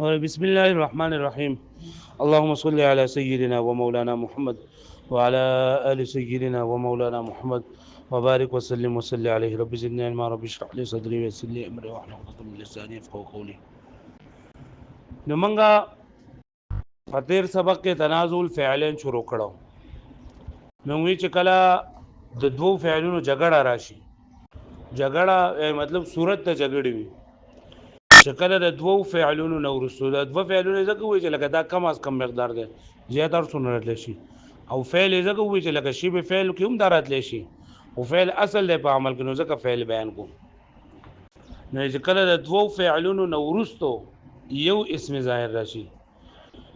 اور بسم الله الرحمن الرحيم. اللهم صل على سيدنا ومولانا محمد وعلى آل سيدنا ومولانا محمد وبارك وسلم وصل عليه. رب زدني علما، رب اشرح لي صدري ويسر لي امري واحلل عقدة من لساني يفقهوا قولي. نو منګه فطیر سبق کې تنازل فعلین شروع کړو. نو وی چې کله د دوو فعلونو جګړه راشي، جګړه مطلب صورت ته جګړه وي، چې کله د دوو فعلونو نو ورسو د دوه فعلونو ځکه وي چې لکه دا کم از کم مقدار دی، زیات ارسونه راتلی شي، او فعل ځکه وي چې لکه شی به فعل کې هم دا راتلی شي، او فعل اصل دی په عمل کې، نو ځکه فعل بیان کو. نو چې کله د دوو فعلونو نو ورستو یو اسم ظاهر راشي،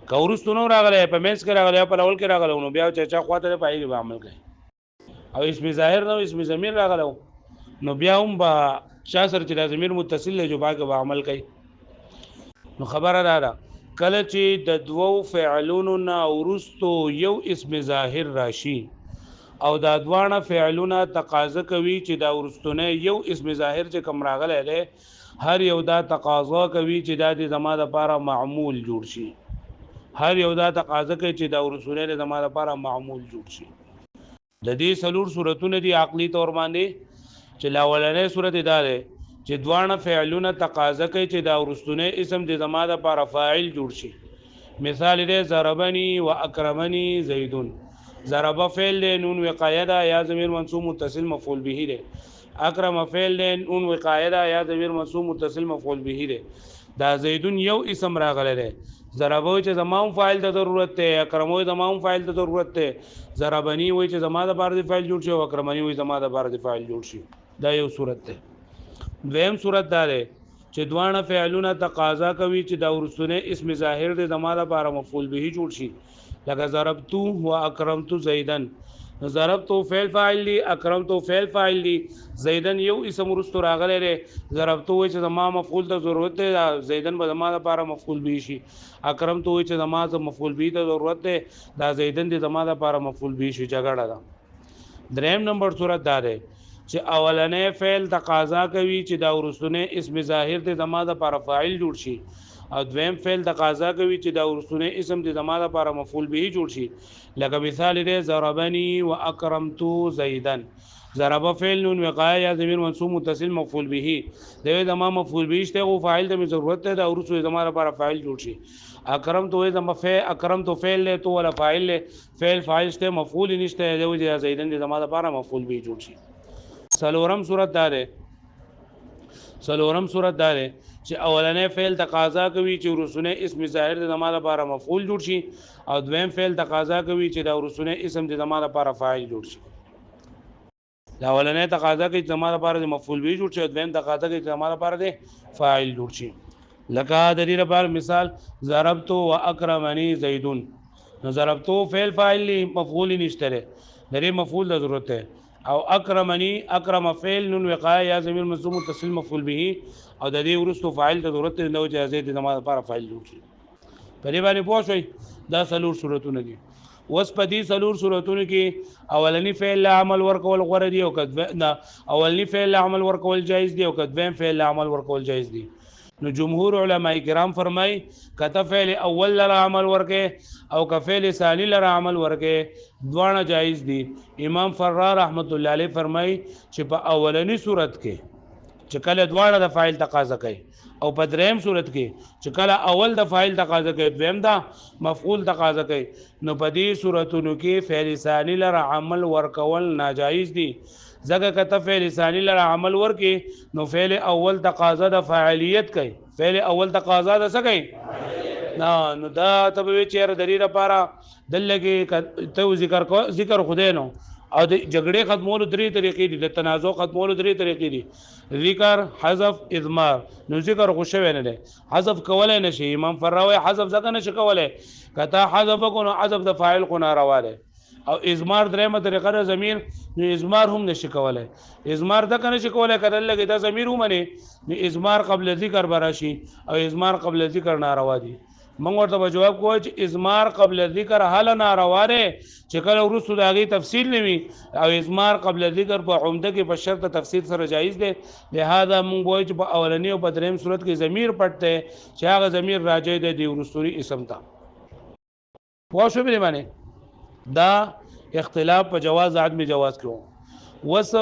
که ورستو نو راغلی په منځ کې راغلی په اول کې راغلی، نو بیا چې چا خواته په هغې به عمل کوي، او اسم ظاهر نو اسم ضمیر راغلی نو بیا هم به چا سره چې د ضمیر متصل دی جو باقي به عمل کوي. نو خبره ده کله چې د دوو فعلونو نه ورستو یو اسم ظاهر راشي او دا دوانه فعلونه تقاضا کوي چې دا ورستونه یو اسم ظاهر چې کوم راغلی دی هر یو دا تقاضا کوي چې دا د زما لپاره معمول جوړ شي، هر یو دا تقاضا کوي چې دا ورستونه د زما لپاره معمول جوړ شي. د دې څلور صورتونه دي عقلي طور باندې، چې لاولنې صورت دا ده چې دوانه فعلونه تقاضا کوي چې دا ورستونه اسم د زما لپاره فاعل جوړ شي. مثال دی ضربني واکرمني زیدون. ضرب فعل دی نون وقایه ده یا ضمیر منصوب متصل مفعول به دی. اکرم فعل دی نون وقایه ده یا ضمیر منصوب متصل مفعول به دی. دا زیدون یو اسم راغلی دی. ضربو چې زمام فاعل ته ضرورت دی، اکرمو زمام فاعل ته ضرورت دی، ضربني وای چې زما د بار د فاعل جوړ شي او اکرمني وای زما د بار د فاعل جوړ شي. دا یو صورت ده. دویم صورت دا ده چې دوانه فعلونه تقاضا کوي چې دا ورسونه اسم ظاهر د زما لپاره مفعول به جوړ شي، لکه ضربتو و اکرمتو زیدن. ضربتو فعل فاعل دی، اکرمتو فعل فاعل دی، زیدن یو اسم ورستو راغلی دی. ضربتو وای چې زما مفعول ته ضرورت دی، زیدن به زما لپاره مفعول به شي. اکرمتو وای چې زما مفعول به ته ضرورت دی، دا زیدن د زما لپاره مفعول به شي. جګړه ده. دریم نمبر صورت دا ده چې اولنې فعل تقاضا کوي چې دا ورستونه اسم ظاهر د زما لپاره فاعل جوړ شي، او دویم فعل تقاضا کوي چې دا ورستونه اسم د زما لپاره مفعول به جوړ شي. لکه مثال دی ضربني واکرمتو زیدن. ضرب فعل نون وقایه یا ضمیر منصوب متصل مفعول به دی، زما مفعول به شته او فاعل ته ضرورت ده، دا ورستو زما لپاره فاعل جوړ شي. اکرم تو زما فعل، اکرم تو فعل له تو ولا فاعل له، فعل فاعل شته مفعول نشته دی، زیدن د زما لپاره مفعول به جوړ شي. سلورم صورت دا ده چې اولنې فعل تقاضا کوي چې ورسونه اسم ظاهر د زما لپاره مفعول جوړ شي، او دویم فعل تقاضا کوي چې دا ورسونه اسم د زما لپاره فاعل جوړ شي. دا اولنې تقاضا کوي چې زما لپاره مفعول به جوړ شي، او دویم تقاضا کوي چې زما لپاره فاعل جوړ شي. لکه د دې لپاره مثال ضربتو واکرمني زیدون. نو ضربتو فعل فاعل مفعول نشته لري، مفعول د ضرورت ده، او اکرمنی اکرم فعل نون وقایه یا ضمیر منصوب متصل مفعول به، او د دې ورستو فاعل ته ضرورت نه و چې زید د زما لپاره فاعل جوړ شي. په دې باندې پوه شئ. دا څلور صورتونه دي. اوس په دې څلور صورتونو کې اولنی فعل عمل ورکول غوړه دی، او کله اولنی فعل عمل ورکول جایز دی، او کله فعل عمل ورکول جایز دی. نو جمهور علما کرام فرمای کته فعل اول لره عمل ورکه او که فعل ثانی لره عمل ورکه دوانه جایز دي. امام فرار رحمت الله علیه فرمای چې په اولنی صورت کې چې کله دوانه د فاعل تقاضا کوي، او په دریم صورت کې چې کله اول د فاعل تقاضا کوي دویم دا مفعول تقاضا کوي، نو په دې صورتونو کې فعل ثانی لره عمل ورکول ناجایز دي. ځکه کته فعل ثانی لره عمل ورکي نو فعل اول تقاضا د فاعلیت کوي، فعل اول تقاضا د څه کوي نو دا ته به چیر د دې لپاره دلګي ته ذکر خدای نو، او د جګړې ختمولو درې طریقې دي، د تنازع ختمولو درې طریقې دي، ذکر حذف اضمار. نو ذکر خو شوی نه دی، حذف کولای نشي. امام فراوی حذف ځکه نشي کولای کته حذف کو نو حذف د فاعل کو ناروا دی، او ازمار درېمه طریقه د ضمیر، نو ازمار هم نشي کولای. ازمار ځکه نشي کولای کله لګي دا ضمیر ومني، نو ازمار قبل ذکر براشي، او ازمار قبل ذکر ناروا دي. موږ ورته به جواب کوو چې ازمار قبل ذکر حل ناروا دی چې کله وروستو د هغې تفصیل نه وي او ازمار قبل ذکر په عمده کې په شرط تفصیل سره جایز دی. لهذا موږ وایو چې په اولني او په دریم صورت کې ضمیر پټ دی چې هغه ضمیر راجع دی د وروستوري اسم ته. پوه شو بلې باندې دا اختلاف په جواز عدم جواز کې و. وس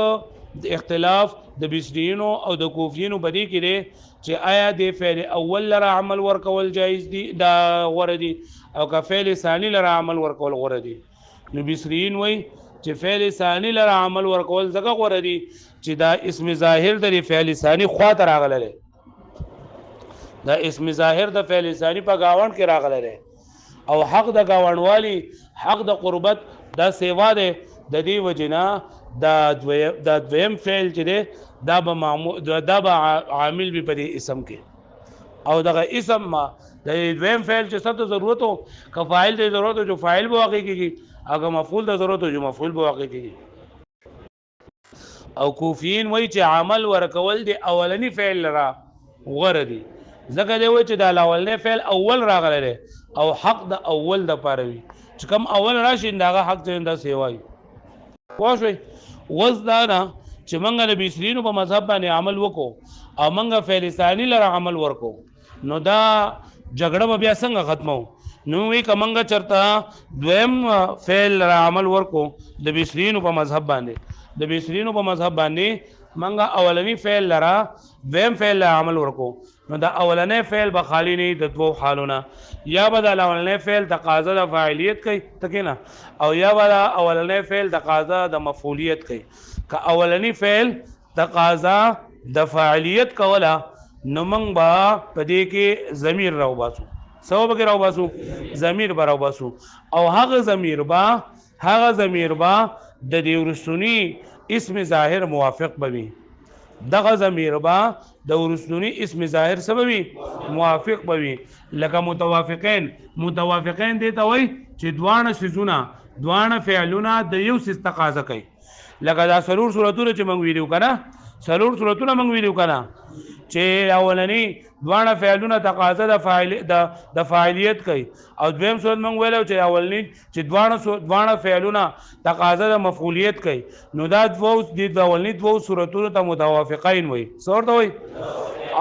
د اختلاف د بصریینو او د کوفیینو بدی کې دی چې آیا د فعل اول لره عمل ورکول جایز دي دا غوره دي او که فعل ثانی لره عمل ورکول غوره دي. نو بصریین وای چې فعل ثانی لره عمل ورکول ځکه غوره دي چې دا اسم ظاهر د فعل ثانی خواته راغلی، دا اسم ظاهر د فعل ثانی په گاوند کې راغلی او حق د گاونډوالي حق د قربت دا سیوا ده د دې وجنا دا دویم فعل چې ده دا به عامل به په اسم کې او دغه اسم ما د دویم فعل چې څه ضرورت او که فاعل د ضرورت جو فاعل به واقع کیږي اگر مفعول د ضرورت جو مفعول به واقع کیږي. او کوفیین وایي چې عمل ورکول دی اولنی فعل را غوره دی ځکه دی وایي چې دا اولنی فعل اول راغلی دی او حق د اول د پاره وي چې کوم اول راشي داغه حق ته دا سیوای. پوه شئ وز دا نه چې موږ د بصریینو په مذهب باندې عمل وکړو او موږ فعل ثانی لره عمل ورکو نو دا جګړه به بیا څنګه ختمو. نو وی که موږ چرته دویم فعل لره عمل ورکو د بصریینو په مذهب باندې د بصریینو په مذهب باندې موږ اولنی فعل لره دویم فعل لره عمل ورکو نو دا اولنی فعل به خالی نه د دوو حالونه یا به د اولنی فعل تقاضا د فاعلیت کوي تکینه او یا به د اولنی فعل تقاضا د مفعولیت کوي. که اولنی فعل تقاضا د فاعلیت کوله نو موږ به په دې کې ضمیر راو باسو سبب کې راو باسو ضمیر به راو باسو او هغه ضمیر به د دې ورستونی اسم ظاهر موافق بوي دغه ضمیر به د ورستونی اسم ظاهر سببي موافق بوي لکه متوافقین دي ته وای چې دوانه سيزونه دوانه فعلونه د یو سیس تقاضا کوي لکه دا سلور صورتونه چې موږ ویلو کنه سلور صورتونه موږ ویلو کنه چې اولنی دوانه فعلونه تقاضا د فاعلیت کوي او دویم صورت موږ ویلو چې اولنی چې دوانه فعلونه تقاضا د مفعولیت کوي نو دا د اولنی دوه صورتونو ته متوافقین وي څورته وي.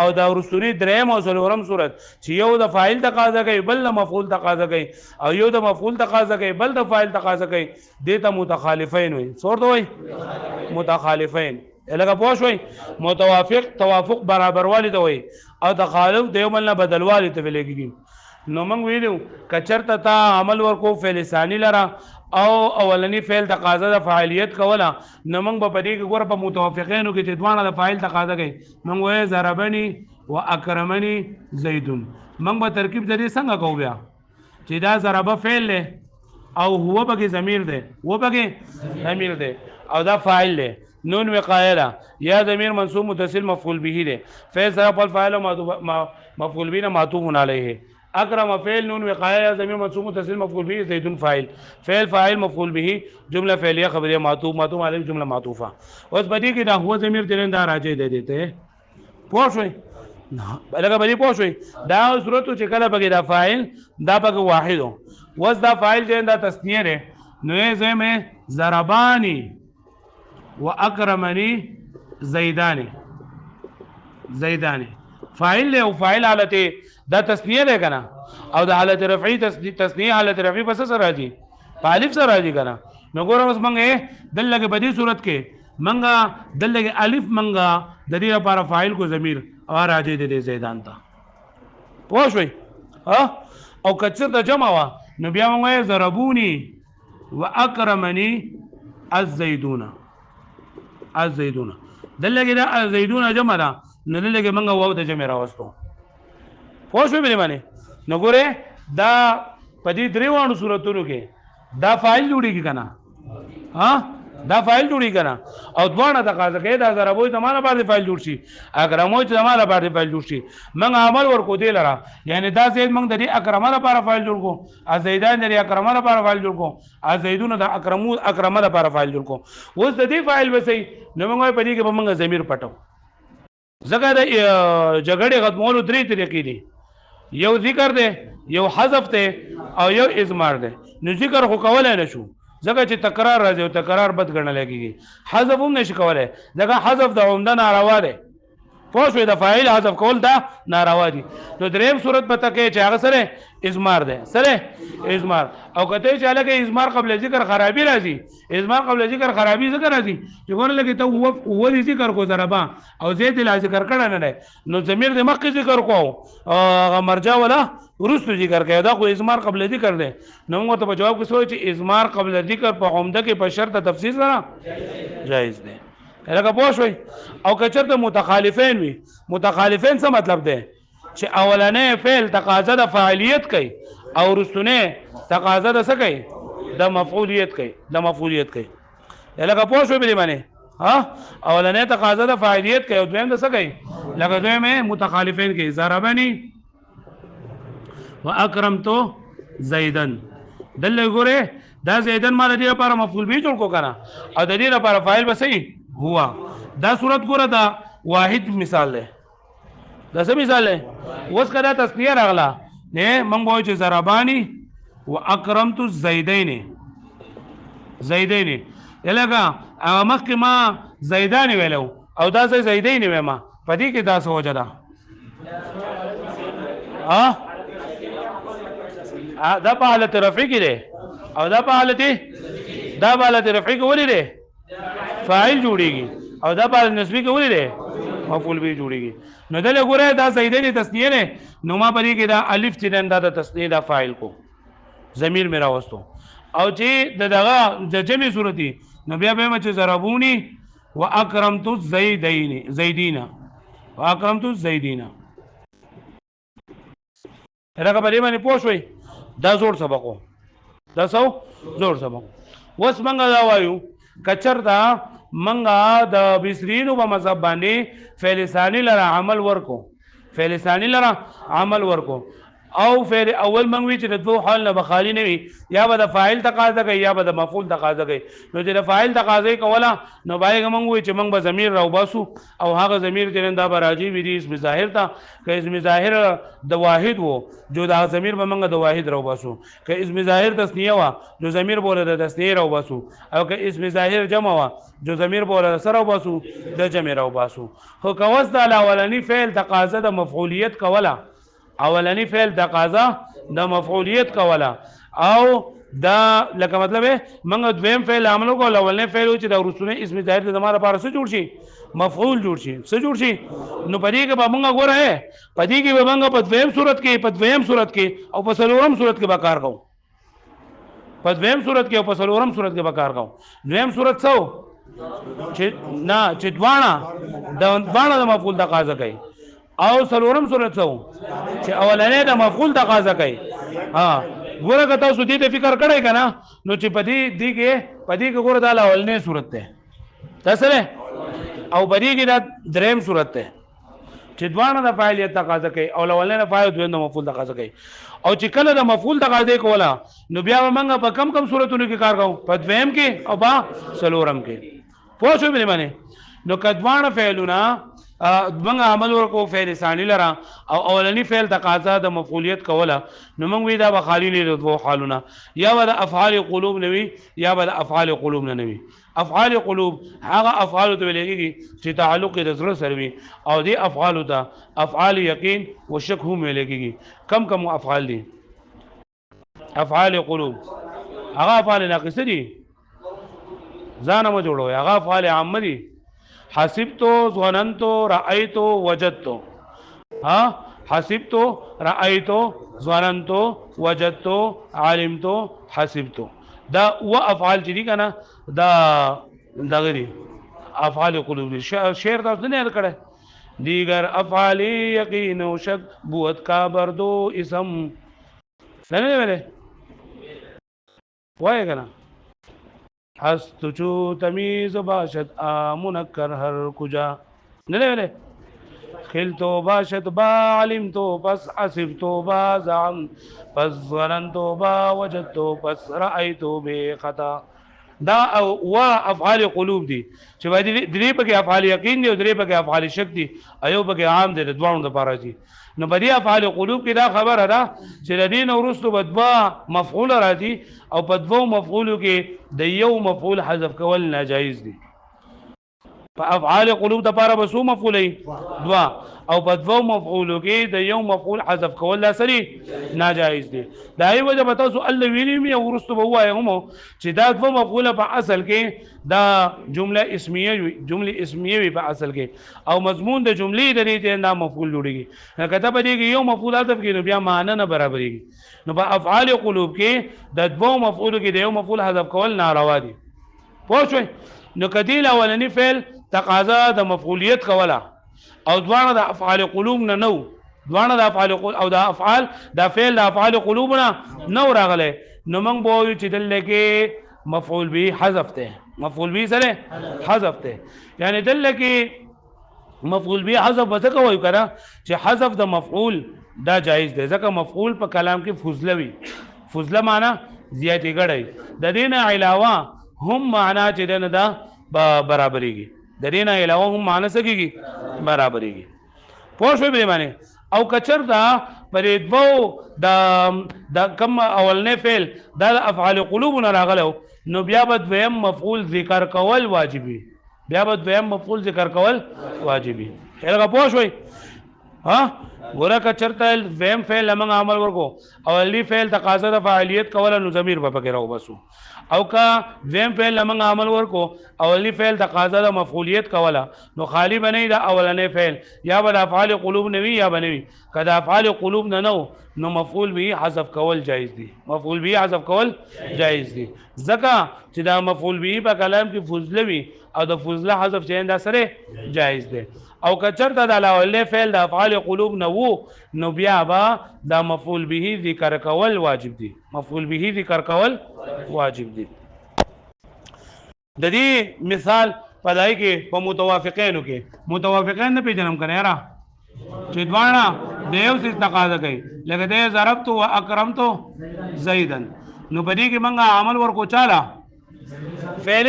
او دا ورستونی دریم او څلورم صورت چې یو د فاعل تقاضا کوي بل د مفعول تقاضا کوي او یو د مفعول تقاضا کوي بل د فاعل تقاضا کوي دې ته متخالفین وي څورته وي متخالفین. لکه پوه شوي توافق برابر والی ته وایي او تخالف د یو بل نه بدل والی ته ویل کېږي. نو موږ ویلو که چېرته تا عمل ورکو فعل ثانی لره او اولنی فعل تقاضا د فاعلیت کوله نو موږ به په دې کې ګوره په متوافقینو کې چې دواړه د فاعل تقاضا کوي موږ وایو ضربني و اکرمني زیدون. موږ به ترکیب د دې څنګه کوو بیا چې دا ضربه فعل دی او هو پکې ضمیر دی او دا فاعل دی نون وقایله یا ضمیر منصوب متصل مفعول به ده فعل سره خپل فاعل مفعول به معطوف علیه. اکرم فعل نون وقایه یا ضمیر منصوب متصل مفعول به زیدون فاعل مفعول به جمله فعلیه خبریه معطوف علیه جمله معطوفه. اوس بدی کې دا هو ضمیر ترنده راځي دی دیته پوه شئ لکه بدی پوه شئ دا صورت چې کله پکې دا فاعل دا پکې واحد وس دا فاعل چې دا تسنیه ده نو یې زمه ضربانی و اکرمنی زیدانی فاعل له او فاعل حالت دا تسنیه ده کنه او د حالت رفعی تسنیه حالت رفعی پس سره راځي په الف سره راځي کنه نو ګورم اوس منګه دلته په دې صورت کې منګه دلته الف منګه د دې لپاره فاعل کو ضمیر او راځي د زیدان ته پوه شئ او کچر د جمع وا نو بیا موږ ضربونی و اکرمنی الزیدون دلته دا الزیدون جمع ده نو دلته موږ واو د جمع راوستو پوه شئ به معنی نو ګوره دا په دې دریوانو صورتونو کې دا فاعل جوړیږي کنه دا فاعل جوړیږي کنه او دوانه تقاضا کوي دا ضربوي زمانه باندې فاعل جوړ شي اکرموي زمانه باندې فاعل جوړ شي موږ عمل ورکو دی لره یعنی دا زید موږ د دې اکرمه لپاره فاعل جوړ کو زیدان د اکرمه لپاره فاعل جوړ کو زیدون د اکرمه لپاره فاعل جوړ کو اوس د دې فاعل وسې نو موږ په دې کې به موږ ضمیر پټو ځکه د جګړې ختمولو درې طریقې دي یو ذکر دی یو حذف دی او یو اضمار دی نو ذکر خو کولای نه شو ځکه چې تکرار راځي او تکرار بد ګڼل کېږي حذف هم نشي کولای ځکه حذف د عمده ناروا دی پوه شوې د فاعل حذف کول دا ناروا دي نو دریم صورت پته کې چې هغه سره اضمار دی سره اضمار او کته چې هغه اضمار قبل ذکر خرابي راځي اضمار قبل ذکر خرابي ذکر راځي چې ګور لګي ته هو ذکر کو ضربا او زید لا ذکر کړه نه نو ضمیر د مخکې ذکر کو او مرجع ولا ورستو ذکر کوي دا خو اضمار قبل ذکر دی نو موږ ته په جواب کې سوچ چې اضمار قبل ذکر په عمده کې په شرط تفصیل سره جایز دی لکه پوه شوي او که چېرته متخالفین وي متخالفین څه مطلب دی چې اولنی فعل تقاضا د فاعلیت کوي او وروستنی تقاضا د څه کوي د مفعولیت کوي د مفعولیت کوي لکه پوه شوي بلې باندې ها اولنی تقاضا د فاعلیت کوي او دویم د څه کوي لکه دویم متخالفین کوي ضربني واکرمتو زیدن دلته ګوره دا زیدن ما د دې لپاره مفعول به جوړ کو کنه او د دې لپاره فاعل به صحیح هوا دا صورت ګوره دا واحد مثال دی دا څه مثال دی اوس کدا تسنیه راغله نه موږ وایو چې ضربانی واکرمت الزیدین زیدین یلګه مخکې ما زیدان ویلو او دا ځای زیدین ویما په دې کې دا څه وجه ده دا په حالت رفع کې دی او دا په حالت رفع کې ولې دی فاعل جوړیږي او دا په نسبی کې ولې دی مفعول به جوړیږي نو دلته ګوره دا زیدین تسنیه نه نو ما پدې کې دا الف چې دا د تسنیه دا فاعل کو ضمیر میرا وستو او چې دغه د جمع صورتي نو بیا به چې ضربونی واکرمت زیدین واکرمت زیدین هغه په دې باندې پوه شوي دا زوړ سبقو دا زوړ سبق وس منګه دا وایو کچرتا منګه د بصرینو په مذهب باندې فعل ثانی لره عمل ورکو او فعل اول منوي چې د دوه حال نه بخالي نه وي یا به د فاعل تقاضا کوي یا به د مفعول تقاضا کوي نو چې د فاعل تقاضا کوله نو باید منوي چې موږ به ضمیر راو باسو او هغه ضمیر چې دا به راځي وي د اسم ظاهر ته که اسم ظاهر د واحد وو جو دا ضمیر به موږ د واحد راو باسو که اسم ظاهر تسنیه وا جو ضمیر بوله د تسنیه راو باسو او که اسم ظاهر جمع وا جو ضمیر بوله سره راو باسو د جمع راو باسو خو کوس د اولنی فعل تقاضا د مفعولیت کوله اولنی فعل تقاضا د مفعولیت کوله او دا لکه مطلب منګ دویم فعل عملو کول اولنی فعل چې د ورسونه اسم ظاهر د زماره لپاره څه جوړ شي مفعول جوړ شي څه جوړ شي نو پدې کې به موږ ګوره پدې کې به موږ په دویم صورت کې او په څلورم صورت کې به کار کوو په دویم صورت کې او په څلورم صورت کې به کار کوو دویم صورت څو چې دواړه د مفعول تقاضا کوي او څلورم صورت څو چې اولنې د مفعول تقاضا کوي ګوره که تاسو دې ته فکر کړئ که نه نو چې پدې کې ګوره دا اولنې صورت دی تاسو او پدې کې دا دریم صورت دی چې دواړه د فاعلیت تقاضا کوي او اولنې د فاعل دویم د مفعول تقاضا کوي او چې کله د مفعول تقاضا کوله نو بیا موږ په کم صورتونو کې کار کوو په دویم کې او په څلورم کې پوه شو مې معنی نو کدوانه فعلونه موږ عمل ورکو فعل ثانی لره او اولنی فعل تقاضا د مفعولیت کوله نو موږ وی دا بخالی له دوه حالونه یا به د افعال قلوب نوي یا به د افعال قلوب نه نوي افعال قلوب هغه افعال ته لګيږي چې تعلق د زړه سره وي او دې افعال ته افعال یقین او شک هم لګيږي کم افعال دي افعال قلوب هغه افعال ناقصه دي ځان مو جوړوي هغه افعال عامه دي حسبتو ظننتو رأيتو وجدتو حسبتو رأيتو ظننتو وجدتو علمتو حسبتو دا و افعال چې دي کنه دا دغه دي افعال قلوب دي شعر تاسو نه یاد کړه دیگر افعال یقین و شک بوت کا بردو اسم نه ویلې وای کنه هست چو تمیز باشد منکر هر کجا نه ویلې خلتو باشد با علمتو پس حسبتو با زعم پس ظننتو با وجدتو پس رأيتو بے خطا دا و افعال قلوب دي چې باندې درې پکې افعال یقین دي او درې پکې افعال شک دي ایو پکې عام دي د دوانو لپاره دي نو باندې افعال قلوب کې دا خبره ده چې د دین ورستو بدوا مفعول راځي او په دوو مفعولو کې د یو مفعول حذف کول ناجایز دي په افعال قلوب د لپاره بسو مفعولې دوا او په دوو مفعولو کې د یو مفعول حذف کول لا سری ناجایز دي دا ای وجه به تاسو الله ویلی می ورستو به وای هم چې دا دوه مفعول په اصل کې دا جمله اسمیه وي په اصل کې او مضمون د جملې د دې نه مفعول جوړیږي کته په دې کې یو مفعول حذف کې نو بیا معنی نه برابرېږي نو په افعال قلوب کې د دوه مفعولو کې د یو مفعول حذف کول ناروا دي پوه شئ نو کدی الاولنی فعل تقاضا د مفعولیت کوله او دوانه د افعال قلوب نه نو دوانه د افعال او د افعال د فعل د افعال قلوب نه نو راغله نو موږ به وایو چې دلته کې مفعول به حذف ته مفعول به سره حذف ته یعنی دلته کې مفعول به حذف به څه کوي کنه چې حذف د مفعول دا جایز دی ځکه مفعول په کلام کې فضله وي فضله معنی زیاتې غړی د دې نه علاوه هم معنا چې دنه دا برابرېږي د دې نه علاوه هم معنی سکیږي برابرېږي پوه شوئ به معنی او کچرتا پرې دوو د کم اولنې فعل د افعال قلوب نه راغلو نو بیا به دویم مفعول ذکر کول واجبي بیا به دویم مفعول ذکر کول واجبي هغه پوه شوئ ها ګوره کچرتا دویم فعل لمن عمل ورکو اولی فعل تقاضا د فاعلیت کول نو ضمیر په پکې راو بسو او کا دویم فعل لمن عمل ورکو اولی فعل تقاضا د مفعولیت کوله نو خالی بنئ د اولنې فعل یا به افعال قلوب نوي یا بنوي کدا افعال قلوب نه نو مفعول به حذف کول جایز دي مفعول به حذف کول جایز دي ځکه چې دا مفعول به په کلام کې فضله وي او د فضله حذف چې دا سره جایز دي او کچرته د اولنې فعل د افعال قلوب نه نو بیا به دا مفعول به ذکر کول واجب دي مفعول به ذکر کول واجب دي د دې مثال پدای کې په متوافقینو کې متوافقین نه پیژنم کنه یاره چې دواړه د یو څه تقاضا کوي لکه د ضربت و اکرمت زیدن نو په دې کې موږ عمل ورکو چاله فعل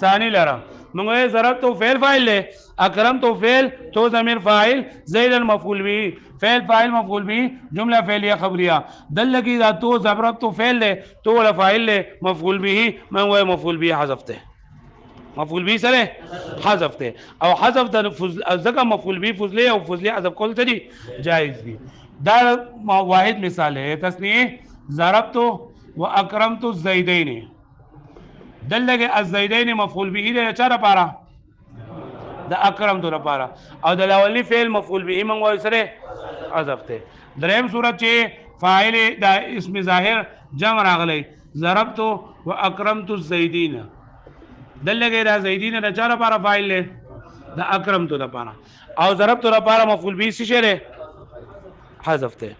ثانی لره موږ ضربت فعل فاعل له اکرمت فعل تو ضمیر فاعل زیدن مفعول به فعل فاعل مفعول به جمله فعلیه خبریه دل کی ذات تو ضربت فعل له تو ولا فاعل له مفعول به من هو مفعول به حذفته مفعول به سره حذف ته او حذف د ځکه مفعول به فضله او فضله حذف کول ته دي جایز دي دا واحد مثال ہے تسنیه ضربت واکرمت الزیدین دلګه الزیدین مفعول به د چا لپاره د اکرمت لپاره او د اولنی فعل مفعول به من وای سره حذف ته دریم صورت چې فاعل د اسم ظاهر جمع راغلی ضربت واکرمت الزیدین دلګه را زیدین د چا لپاره فاعل له د اکرمت لپاره او ضربت لپاره مفعول به څه شری حذف ته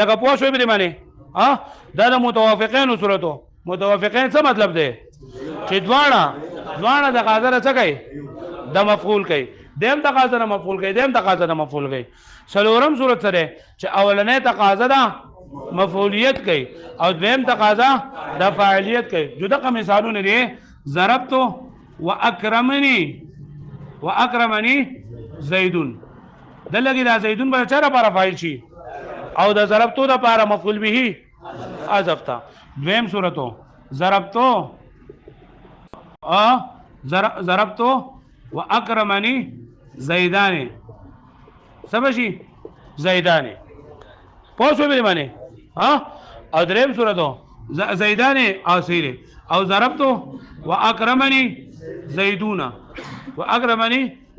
لکه پوه شوې به معنی ها دا د متوافقین صورتو متوافقین څه مطلب دی چې دواړه د قاضر څه کوي د مفعول کوي دیم تقاضا د مفعول کوي دیم تقاضا د مفعول کوي څلورم صورت سره چې اولنې تقاضا د مفعولیت کوي او دیم تقاضا د فاعلیت کوي جدا مثالونه دي ضربت واکرمنی زیدون دلګي دا زیدون به چا لپاره فاعل شي او د ضربتو لپاره مفعول به حذف تا دویم صورتو ضربتو واکرمنی زیدان سمجھی زیدان پوښو به معنی ها او دریم صورتو زیدان اصیل او ضربتو واکرمنی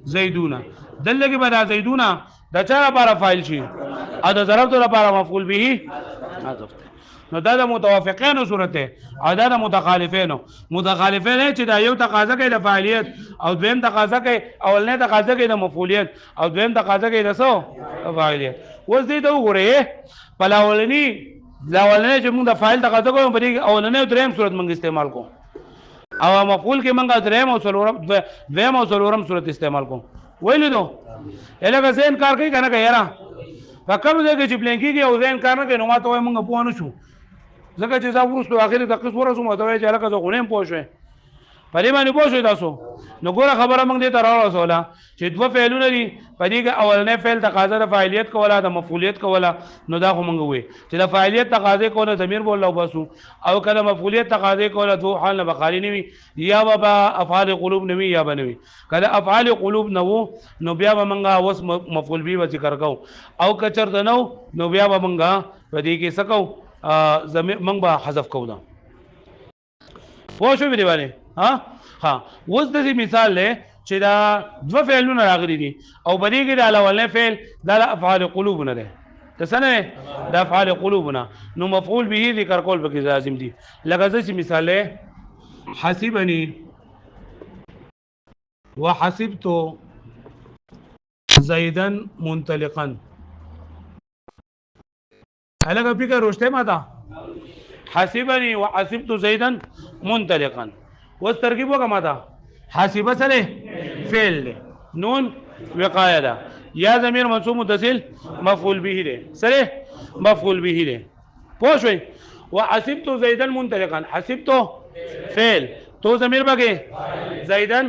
زیدون دلګي به زیدون د چا لپاره فاعل شي او د ضربتو لپاره مفعول به حذف نو دا د متوافقینو صورت ده او دا د متخالفینو چې دا یو تقاضا کوي د فاعلیت او دویم تقاضا کوي اولنې تقاضا کوي د مفعولیت او دویم تقاضا کوي د فاعلیت اوس دې ته وګورئ په لاولنې چې موږ د فاعل تقاضا کوو په دې اولنې او دریم صورت موږ استعمال کوو او مفعول کې موږ دویم او څلورم صورت استعمال کوو ویلو نو الګا زین کار کوي کنه یاره فکر دې کې چې بلنکیږي او زین کار نه کوي نو ماته وای موږ پوه نه شو ځکه چې زه ورسره اخر د قص ورسوم ته وای چې الګا زه غونیم پوه شوې په دې باندې پوه شئ تاسو نو ګوره خبره موږ دې ته راوړوله چې دوه فعلونه دي په دې کې اولنی فعل تقاضا د فاعلیت کوله د مفعولیت کوله نو دا خو موږ ووایو چې د فاعلیت تقاضا کوله ضمیر به الله وباسو او کله مفعولیت تقاضا کوله دوه حال نه به خالي نه وي یا به افعال قلوب نه وي یا به نه وي کله افعال قلوب نه وو نو بیا به موږ اوس مفعول به ذکر کوو او که چېرته نه نو بیا به موږ په دې کې څه کوو موږ به حذف کوو دا پوه شو دې باندې ها اوس داسې مثال دی چې دا دوه فعلونه راغلي دي او په دې کې د اولنی فعل دا د افعال قلوب نه دی که څه نه دی د افعال قلوب نه نو مفعول به ذکر کول پکې لازم دي لکه داسې مثال دی حسبني وحسبت زيدا منطلقا هلکه فکر روشته ما ته حسبني وحسبت زيدا منطلقا اوس ترکیب وکړه ما ته حاسبه سره فعل دی نون وقایه ده یا ضمیر منصوب متصل مفعول به دی سره مفعول به دی پوه شئ وحسبت زيدا منطلقا حسبت فعل تو ضمیر بګه زيدا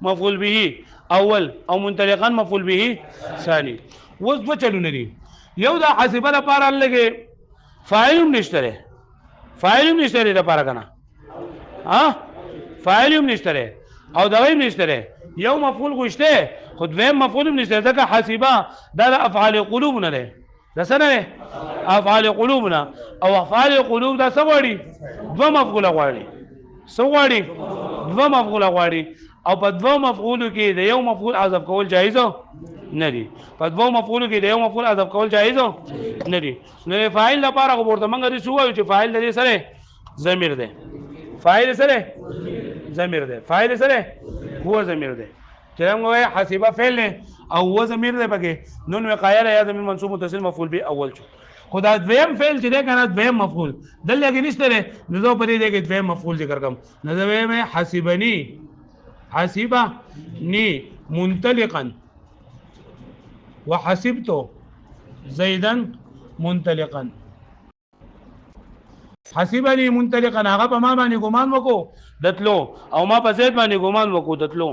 مفعول به اول او منطلقا مفعول به ثاني اوس دوه چلونه دي یو د حاسبه لپاره لګي فاعل نشته لپاره کنه فاعل هم نشته او دا هم نشته یو مفعول غوښته خود ویم مفعول هم نشته ځکه حسبه دا د افعال قلوب نه ده دا څه نه افعال قلوب نه او افعال قلوب دا څه غواړي دوه مفعول غواړي څه غواړي دوه مفعول غواړي او په دوه مفعول کې د یو مفعول حذف کول جایز نه دي په دوه مفعول کې د یو مفعول حذف کول جایز نه دي نو فاعل لپاره ورته موږ دې شو چې فاعل د دې سره ضمیر ده فاعل سره ضمیر ده فاعل سره هو ضمیر ده چې موږ حسبه فعل نه او هو ضمیر ده پکې نون وقایه یا ضمیر منصوب متصل مفعول به اول شو خدا دویم فعل چې ده کنه دویم مفعول دلته کې نشته ده نو زه پرې دې کې دویم مفعول ذکر کوم نو دویم حسبني منطلقا وحسبت زيدا منطلقا حسبني منطلقا هغه په ما باندې ګمان وکړو دتلو او ما په زید باندې ګمان وکړو دتلو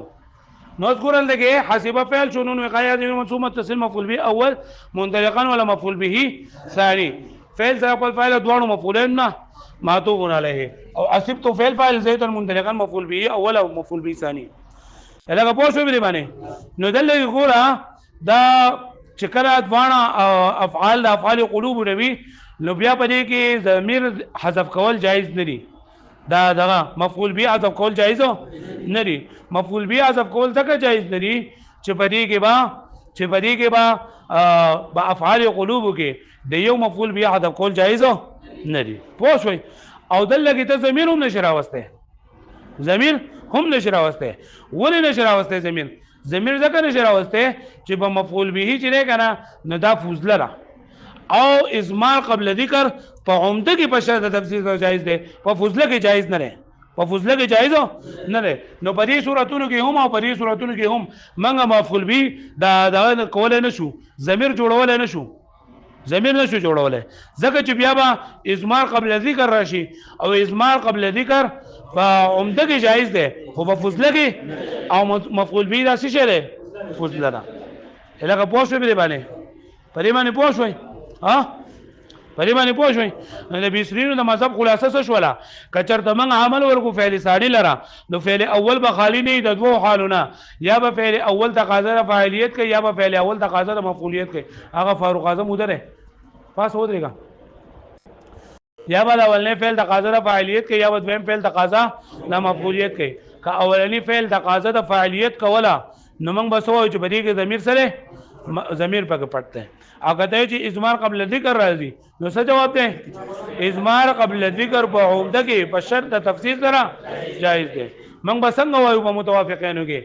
نو ذکرل دغه حسبه فعل شو نون وقایه دې منصوب متصل مفعول به اول منطلقا ولا مفعول به ثاني فعل سره خپل فاعل دوه مفعولین نه معطوف علیه او حسبت فعل فاعل زيدا منطلقا مفعول به اول او مفعول به ثاني لکه پوه شو به باندې نو دلته ګوره دا چې کله دوانه افعال د افعال قلوب نوي نو بیا په دې کې ضمیر حذف کول جایز نه دي دا دغه مفعول به حذف کول جایز نه دي مفعول به حذف کول ځکه جایز نه دي چې په دې کې با افعال قلوب کې د یو مفعول به حذف کول جایز نه دي پوه شئ او دلته کې ته ضمیر هم نشي راوسته ولې نشي راوسته ضمیر ځکه نشي راوسته چې په مفعول به چې نه کنه نو دا فوزله ده او اضمار قبل ذکر په عمده کې په شرط تفسیر جایز ده په فوزله کې جایز نه ده نو په دې صورتونو کې هم او په دې صورتونو کې هم منګه مفعول به دا کول نه شو ضمیر جوړول نه شو جوړولای ځکه چې بیا به اضمار قبل ذکر راشي او اضمار قبل ذکر په عمده کې جایز ده خو په فضله کې او مفعول به دا څه شی ده فضله ده لکه پوه شو به باندې پرې باندې پوه شوي د بصرینو د مذهب خلاصه څه شوله که چېرته موږ عمل ورکو فعل ثاني لره نو فعل اول به خالي نه د دوو حالونه یا به فعل اول تقاضا د فاعلیت کوي یا به فعل اول تقاضا د مفعولیت کوي هغه فاروق اعظم ودره پاس ودرېږه یا به اولنی فعل تقاضا د فاعلیت کوي یا به دویم فعل تقاضا د مفعولیت کوي که اولنی فعل تقاضا د فاعلیت کوله نو موږ به څه وایو چې په دې کې ضمیر سره ضمیر پکې پټ دی او کته چې اضمار قبل ذکر راځي نو څه جواب دی اضمار قبل ذکر په عمده کې په شرط تفصیل سره جایز دی موږ به څنګه وایو په متوافقینو کې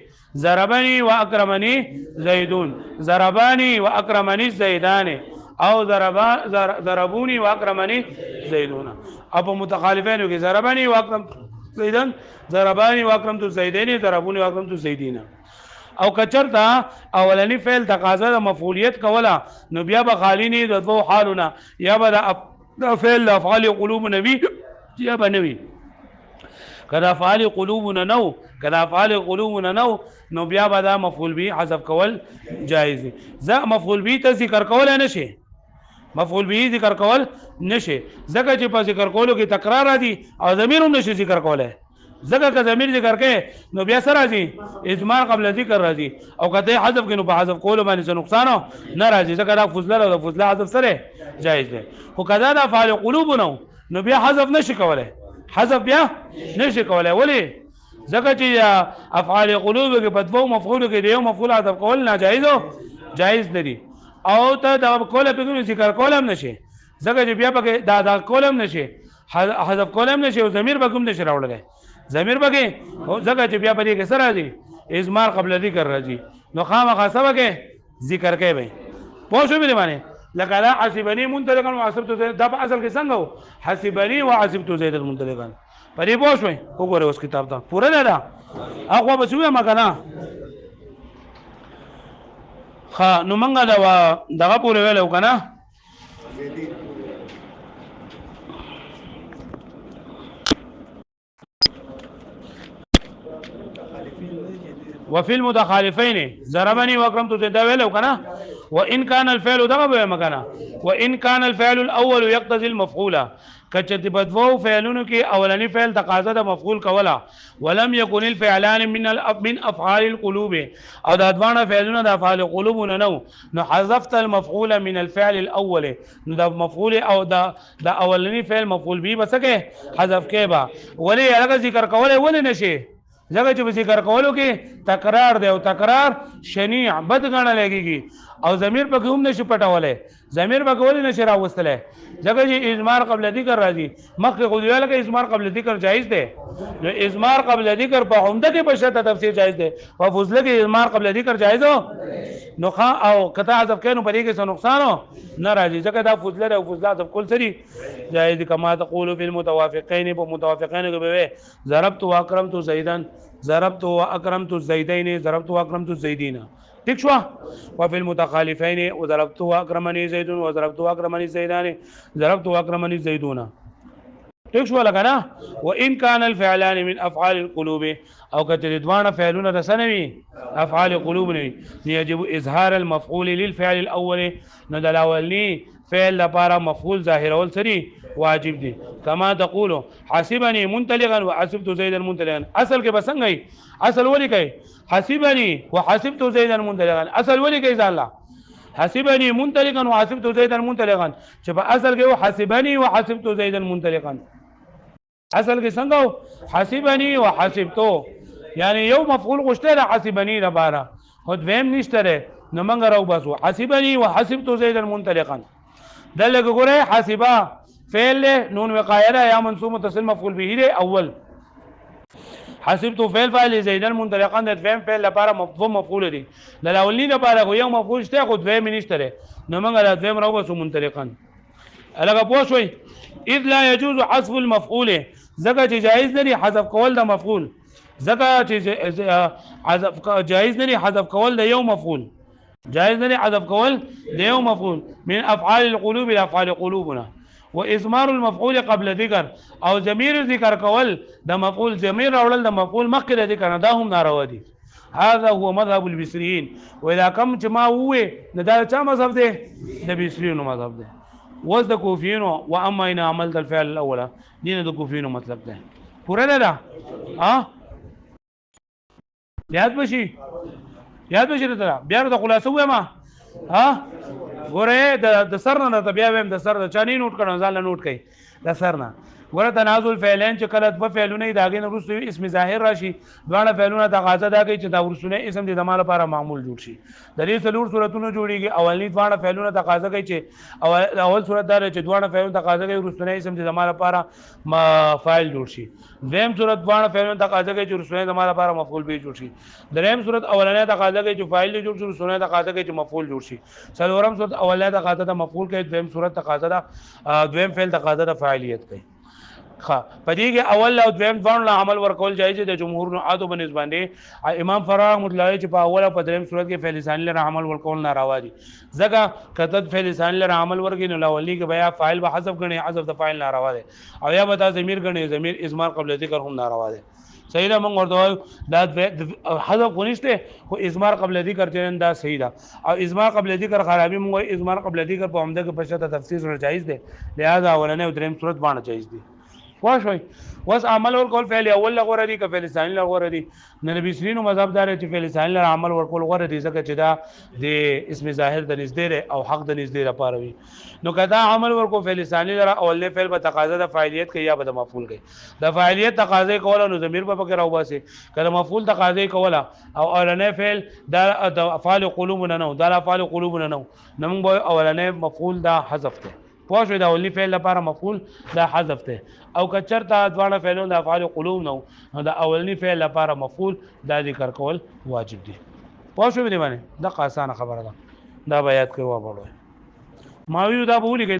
ضربني واکرمني زیدون ضربني واکرمني زیدان او ضربوني واکرمني زیدون او په متخالفینو کې ضربني واکرم زیدان ضربني واکرمت زیدین ضربوني واکرمت زیدین او کچرتا اولنی فعل تقاضا د مفعولیت کوله نو بیا به خالی نه د دوه حالونه یا به د فعل افعال قلوب نوي یا به نوي کدا افعال قلوبنا نو کدا افعال قلوبنا نو بیا به دا مفعول به حذف کول جایز دي ځکه مفعول به ته ذکر کول نه شي مفعول به ذکر کول نشي ځکه چې په ذکر کولو کې تکرار راځي او ضمیر هم نشي ذکر کولای ځکه که ضمیر ذکر کې نو بیا سره راځي اضمار قبل ذکر راځي او کته حذف کې نو په حذف کولو باندې څه نقصان نه راځي ځکه دا فضله او فضله حذف سره جایز دی خو کدا د افعال قلوب نو بیا حذف نشي کولای حذف بیا نشي کولای ولی ځکه چې افعال قلوب کې په دوه مفعول کې دی یو مفعول حذف کول ناجایز جایز لري او ته دا کوله په ذکر کولم نشي ځکه چې بیا پکې دا کولم نشي حذف کولم نشي او ضمیر به کوم نشي راوړل ضمیر بګي ځکه چې بیا په دې کې سره راځي اضمار قبل ذکر راځي نو خامخا سبا کې ذکر کوي به پوه شو مې معنی لکه لا حسبني منطلقا وحسبت زيد دا په اصل کې څنګه و حسبني وحسبت زيد منطلقا په دې پوه شو وګوره اوس کتاب ته پوره نه ده هغه به شوې ما کنه ها نو منګه دا دغه پوره ویلو کنه وفي المتخالفين ضربني واكرمت زيد ویلو کنه وان كان الفعل دغه به مکنه وان كان الفعل الاول يقتضي المفعول کچته بدو فعلونو کې اولنی فعل تقاضا د مفعول کولا ولم يكن الفعلان من افعال القلوب او د ادوانه فعلونه د افعال القلوب نو حذفت المفعول من الفعل الاول نو د مفعول او د اولنی فعل مفعول به بسکه حذف کې با ولی هغه ذکر کول ولې نشي ځکه چې ذکر کولو کې تکرار دی او تکرار شنیع بد غنه لګيږي او ضمیر په کوم نشي پټولای ضمیر په کول نشي راوستلای ځکه چې اضمار قبل ذکر راځي مخکې غوډیاله کې اضمار قبل ذکر جایز دی نو اضمار قبل ذکر په عمده کې په شته تفسیر جایز دی او فضله کې اضمار قبل ذکر جایز نو او کته حذف کینو په دې کې څه نقصان نه راځي ځکه دا فضله او فضله حذف کول سری جایز دي کما تقول فی المتوافقین په متوافقین کې به ضربت واکرمت زیدن ضربت واکرمت الزیدین ضربت واکرمت الزیدین ٹھیک شو وفي المتخالفين وضربت واكرمني زيد وضربت واكرمني زيدان ضربت واكرمني زيدون ٹھیک شو لگا وان كان الفعلان من افعال القلوب او کته دوانه فعلونه رسنوي افعال قلوب نه يجب اظهار المفعول للفعل الاول ندلاولني فعل لپاره مفعول ظاهر اول سری واجب دي كما تقول حسبني منطلقا وحسبت زيدا منطلقا اصل کې بسنګي اصل ولي کوي حسبني وحسبت زيدا منطلقا اصل ولي کوي ځاله حسبني منطلقا وحسبت زيدا منطلقا چې په اصل کې حسبني وحسبت زيدا منطلقا اصل کې څنګه حسبني وحسبت یعنی یو مفعول غشته حسبني لپاره خو دویم نشته نو موږ راو باسو حسبني وحسبت زيدا منطلقا دلته ګوره حسبا فعل نون وقایره یا منصوب متصل مفعول به دی اول حسبت فعل فاعل زیدن منطلقا د فهم فعل لپاره مفعول دي د اولنی لپاره یو مفعول شته خو دویم نشته نو موږ د دویم راو باسو منطلقا الګه پوه شوي اذ لا يجوز حذف المفعول ځکه چې جایز نه حذف کول د مفعول ځکه چې حذف جایز نه حذف کول د یو مفعول جائز نه حذف کول د یو مفعول من افعال القلوب الى افعال قلوبنا واضمار المفعول قبل ذکر او ضمیر ذکر کول د مفعول ضمیر راول د مفعول مخکې د ذکر نه دا هم ناروا دي هذا هو مذهب البصريين واذا كم جما هو دا چا مذهب دی د بصريين مذهب دی وز د کوفیین او اما ان عمل الفعل الاول دین د کوفیین مطلب ده پوره ده ها یاد بشي ته بیا د خلاصو ما ها ګوره د سرنه د بیا ویم د سر د چانی نوٹ کړه ځاله نوٹ کړي د سرنه ګوره تنازل فعلین چې کله په فعلونه داګه نورسو اسم ظاهر راشي دواړه فعلونه تقاضا دا کوي چې دا ورسونه اسم د زمانه لپاره معمول جوړ شي د دې څلور صورتونو جوړیږي اولنی دواړه فعلونه تقاضا کوي چې اول صورت دا چې دواړه فعلونه تقاضا کوي ورسونه اسم د زمانه لپاره فاعل جوړ شي دویم صورت دواړه فعلونه تقاضا کوي چې ورسونه د زمانه لپاره مفعول به جوړ شي دریم صورت اولنی تقاضا کوي چې فاعل جوړ شي ورسونه تقاضا کوي چې مفعول جوړ شي څلورم صورت اولنی تقاضا د مفعول کوي دویم صورت تقاضا د دویم فعل تقاضا د فاعلیت کوي ښه پدې کې اول او دویم ځوان له عمل ورکول جایز دي د جمهور نو عادو بنسبت باندې امام فرار مطلعی چې په اول او په دریم صورت کې فعل ثانی له عمل ورکول ناروا دي ځکه کته فعل ثانی له عمل ورګي نو لاولي کې بیا فاعل به حذف غني حذف د فاعل ناروا دي او یا به دا ضمیر غني ضمیر اضمار قبل ذکر هم ناروا دي صحیح ده موږ ورته دا حذف ونیسته خو اضمار قبل ذکر چې دا صحیح ده او اضمار قبل ذکر خرابي موږ اضمار قبل ذکر په عمده کې پښته تفسیر جایز ده لہذا اولنې او دریم صورت باندې جایز دي واښوي وس عمل ورکول فعل اول لغوره دي که فعل ثانی لغوره دي نبی سرینو مذهب دار چې فعل ثانی له عمل ورکول غوره دي ځکه چې دا د اسم ظاهر د نږدې او حق د نږدې لپاره وي نو کدا عمل ورکو فعل ثانی له اول فعل په تقاضا د فاعلیت کوي یا به د مفعول کوي د فاعلیت تقاضا کوله نو ضمیر په فکر او باسي کله مفعول تقاضا کوله او اولنې فعل د افعال قلوبنا نو د افعال قلوبنا نو نو اولنې مفعول دا حذف ده پوه شو دا اولی فعل لپاره مفعول دا حذف ده او کچرته دواړه فعلونه د افعال قلوب نو دا اولنی فعل لپاره مفعول دا ذکر کول واجب دي پوه شو دې باندې دا آسان خبره ده دا بیات کوي وابړو ما ویو دا بولی